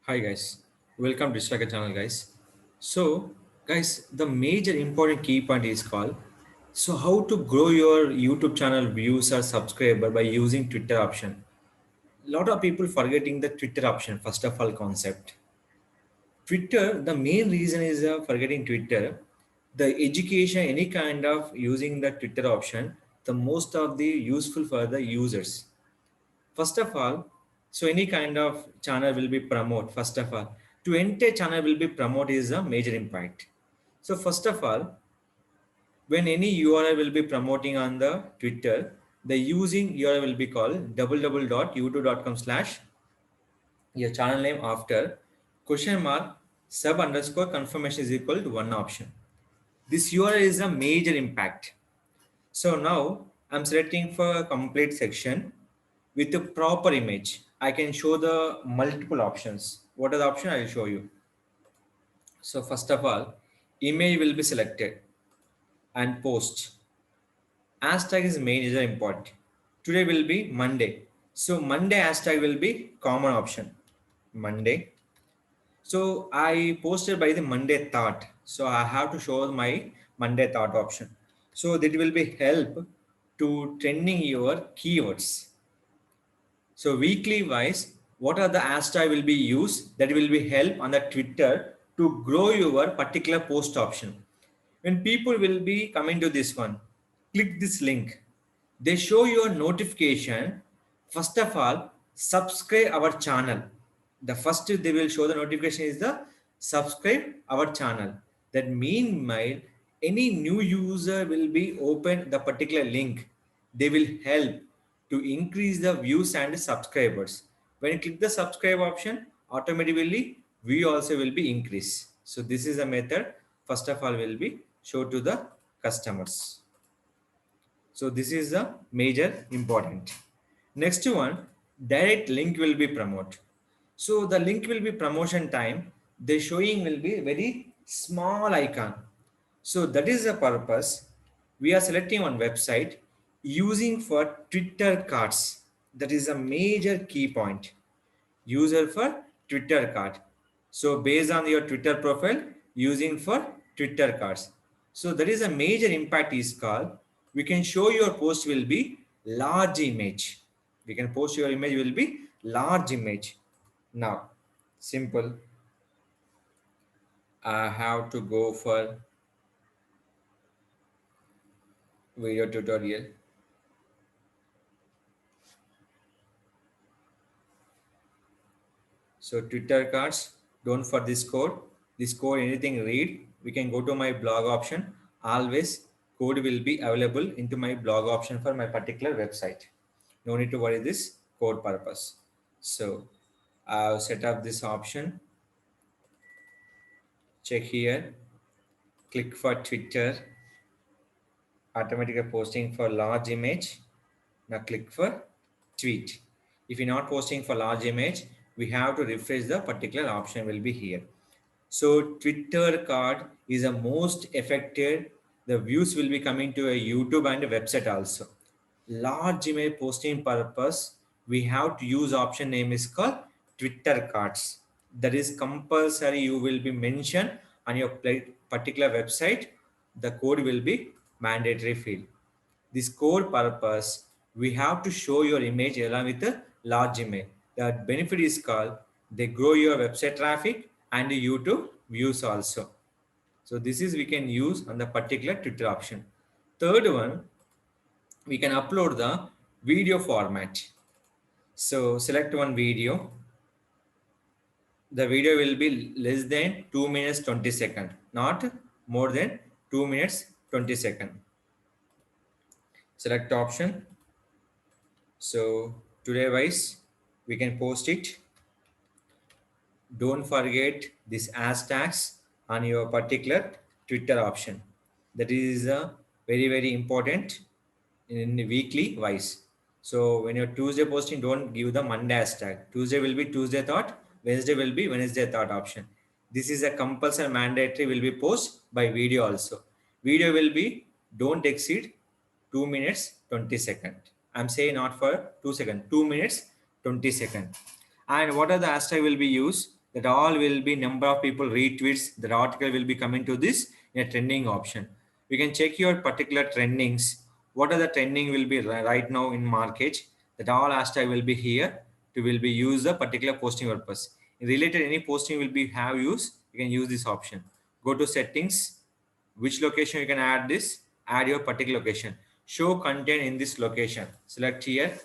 Hi guys, welcome to Distracker channel guys. So guys, the major important key point is called how to grow your YouTube channel views or subscriber by using Twitter option. Lot of people forgetting the Twitter option first of all concept. Twitter, the main reason is forgetting Twitter. The education, any kind of using the Twitter option, the most of the useful for the users. First of all, so any kind of channel will be promote. First of all, to enter channel will be promote is a major impact. So first of all, when any URL will be promoting on the Twitter, the using URL will be called www.youtube.com/ your channel name after question mark sub underscore confirmation is equal to one option. This URL is a major impact. So now I'm selecting for a complete section with a proper image. I can show the multiple options. What are the options? I'll show you. So first of all, image will be selected and post. Hashtag is main is important. Today will be Monday. So Monday hashtag will be common option. Monday. So I posted by the Monday thought. So I have to show my Monday thought option. So that will be help to trending your keywords. So weekly wise, what are the hashtag will be used that will be help on the Twitter to grow your particular post option. When people will be coming to this one, click this link. They show your notification. First of all, subscribe our channel. The first they will show the notification is the subscribe our channel. That meanwhile, any new user will be open the particular link. They will help to increase the views and subscribers. When you click the subscribe option, automatically view also will be increased. So this is a method. First of all, will be show to the customers. So this is the major important. Next one, direct link will be promote. So the link will be promotion time. The showing will be very small icon. So that is the purpose. We are selecting one website using for Twitter cards. That is a major key point. User for Twitter card. So based on your Twitter profile, using for Twitter cards. So that is a major impact is called. We can show your post will be large image. We can post your image will be large image. Now, simple. I have to go for video tutorial. So Twitter cards, don't for this code. This code anything read, we can go to my blog option. Always code will be available into my blog option for my particular website. No need to worry this code purpose. So I'll set up this option. Check here. Click for Twitter. Automatic posting for large image. Now click for tweet. If you're not posting for large image, we have to refresh the particular option will be here. So Twitter card is the most affected. The views will be coming to a YouTube and a website also. Large email posting purpose, we have to use option name is called Twitter cards. That is compulsory. You will be mentioned on your particular website. The code will be mandatory field. This code purpose, we have to show your image along with a large image. The benefit is called they grow your website traffic and YouTube views also. So this is we can use on the particular Twitter option. Third one, we can upload the video format. So select one video. The video will be less than 2 minutes 20 seconds, not more than 2 minutes 20 seconds. Select option. So today wise, we can post it. Don't forget this hashtags on your particular Twitter option. That is very important in weekly wise. So when you're Tuesday posting, don't give the Monday hashtag. Tuesday will be Tuesday thought, Wednesday will be Wednesday thought option. This is a compulsory mandatory will be post by video also. Video will be don't exceed 2 minutes 20 seconds. I'm saying not for 2 seconds, 2 minutes 20 seconds. And what are the hashtag will be used? that all will be number of people retweets, that article will be coming to this in a trending option. You can check your particular trendings. What are the trending will be right now in market? That all hashtag will be here to will be use the particular posting purpose. Related any posting will be have use, you can use this option. Go to settings, which location you can add this, add your particular location, show content in this location, select here,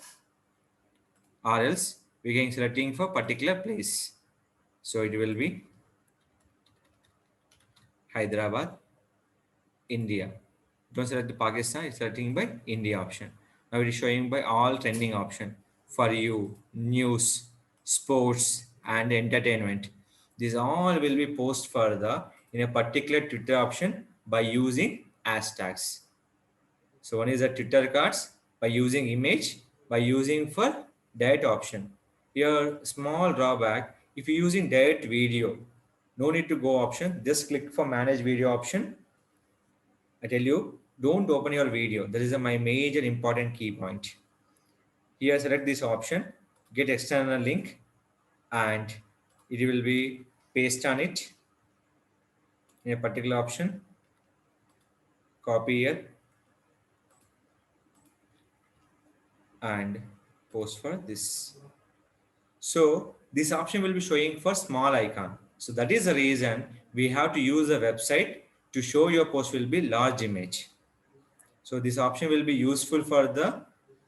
or else we can selecting for particular place. So it will be Hyderabad, India. Don't select the Pakistan, it's selecting by India option. Now it is showing by all trending option for you, news, sports, and entertainment. These all will be post further in a particular Twitter option by using hashtags. So one is the Twitter cards by using image, by using for direct option. Here small drawback, if you're using direct video, no need to go option, just click for manage video option. I tell you, don't open your video. That is my major important key point. Here select this option, get external link, and it will be paste on it in a particular option, copy here and post for this. So this option will be showing for small icon. So that is the reason we have to use a website to show your post will be large image. So this option will be useful for the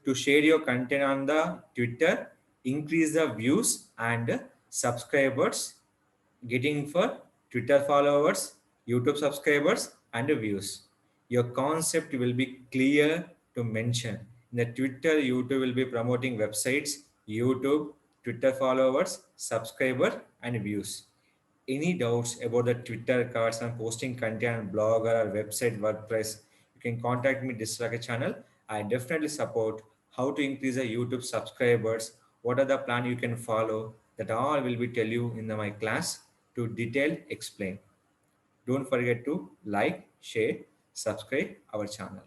to share your content on the Twitter, increase the views and subscribers, getting for Twitter followers, YouTube subscribers and views. Your concept will be clear to mention. In the Twitter, YouTube will be promoting websites, YouTube, Twitter followers, subscriber and views. Any doubts about the Twitter cards and posting content on blogger or website WordPress, you can contact me this like a channel. I definitely support how to increase the YouTube subscribers, what are the plan you can follow, that all will be tell you in my class to detail explain. Don't forget to like, share, subscribe our channel.